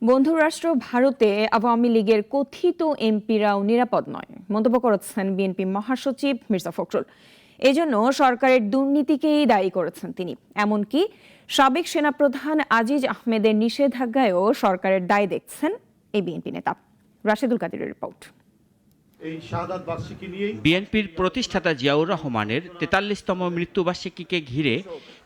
বন্ধুরাষ্ট্র ভারতে আওয়ামী লীগের কথিত এমপিরাও নিরাপদ নয় মন্তব্য করেছেন বিএনপি মহাসচিব মির্জা ফখরুল। এজন্য সরকারের দুর্নীতিকেই দায়ী করেছেন তিনি। এমনকি সাবেক সেনাপ্রধান আজিজ আহমেদের নিষেধাজ্ঞায়ও সরকারের দায় দেখছেন এই বিএনপি নেতা। রাশেদুল কাদিরের রিপোর্ট। বিএনপির প্রতিষ্ঠাতা জিয়াউর রহমানের ৪৩তম মৃত্যুবার্ষিকীকে ঘিরে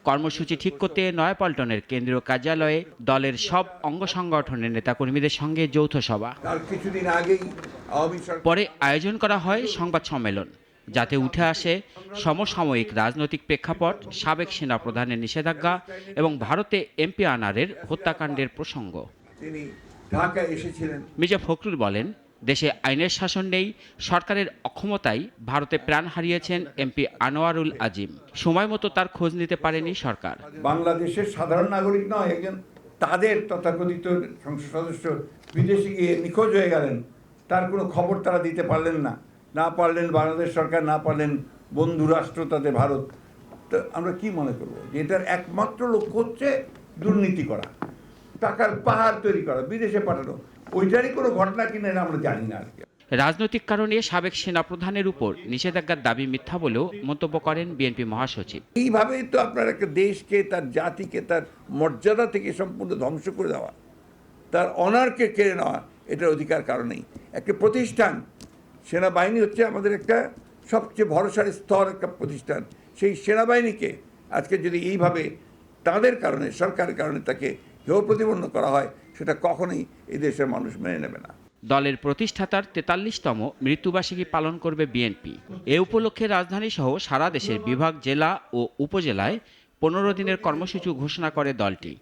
কর্মসূচি ঠিক করতে নয়াপল্টনের কেন্দ্রীয় কার্যালয়ে দলের সব অঙ্গ সংগঠনের নেতাকর্মীদের সঙ্গে যৌথ সভা। পরে আয়োজন করা হয় সংবাদ সম্মেলন, যাতে উঠে আসে সমসাময়িক রাজনৈতিক প্রেক্ষাপট, সাবেক সেনাপ্রধানের নিষেধাজ্ঞা এবং ভারতে এমপি আনারের হত্যাকাণ্ডের প্রসঙ্গ। মির্জা ফখরুল বলেন, দেশে আইনের শাসন নেই, সরকারের অক্ষমতায় ভারতে প্রাণ হারিয়েছেন এমপি আনোয়ারুল আজিম। সময় মতো তার খোঁজ নিতে পারেনি সরকার। বাংলাদেশের সাধারণ নাগরিক নয়, একজন তাদের তথাকথিত সংসদ সদস্য বিদেশে গিয়ে নিখোঁজ হয়ে গেলেন, তার কোনো খবর তারা দিতে পারলেন না পারলেন বাংলাদেশ সরকার, না পারলেন বন্ধু রাষ্ট্র তাদের ভারত। তো আমরা কি মনে করব যে এটার একমাত্র লক্ষ্য হচ্ছে দুর্নীতি করা, টাকার পাহাড় তৈরি করা, বিদেশে পাঠানো? ওইটারই কোনো ঘটনা কিনা আমরা জানি না। আর কি রাজনৈতিক কারণে সাবেক সেনাপ্রধানের উপর নিষেধাজ্ঞার দাবি মিথ্যা বলেও মন্তব্য করেন বিএনপি মহাসচিব। এইভাবেই তো আপনার একটা দেশকে, তার জাতিকে, তার মর্যাদা থেকে সম্পূর্ণ ধ্বংস করে দেওয়া, তার অনারকে কেড়ে নেওয়া, এটার অধিকার কারণেই একটা প্রতিষ্ঠান। সেনাবাহিনী হচ্ছে আমাদের একটা সবচেয়ে ভরসার স্তর, একটা প্রতিষ্ঠান। সেই সেনাবাহিনীকে আজকে যদি এইভাবে তাদের কারণে, সরকারের কারণে তাকে হেয় প্রতিপন্ন করা হয়, সেটা কখনোই এই দেশের মানুষ মেনে নেবে না। দলের প্রতিষ্ঠাতার ৪৩তম মৃত্যুবার্ষিকী পালন করবে বিএনপি। এ উপলক্ষে রাজধানী সহ সারা দেশের বিভাগ, জেলা ও উপজেলায় ১৫ দিনের কর্মসূচি ঘোষণা করে দলটি।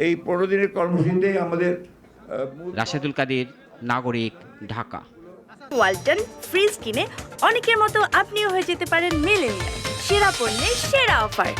এই ১৫ দিনের কর্মসূচিতে আমাদের রাশেদুল কাদির, নাগরিক, ঢাকা। ওয়ালটন ফ্রিজ কিনে অনেকের মতো আপনিও হয়ে যেতে পারেন মিলেনিয়াল। সেরা পণ্যের সেরা অফার।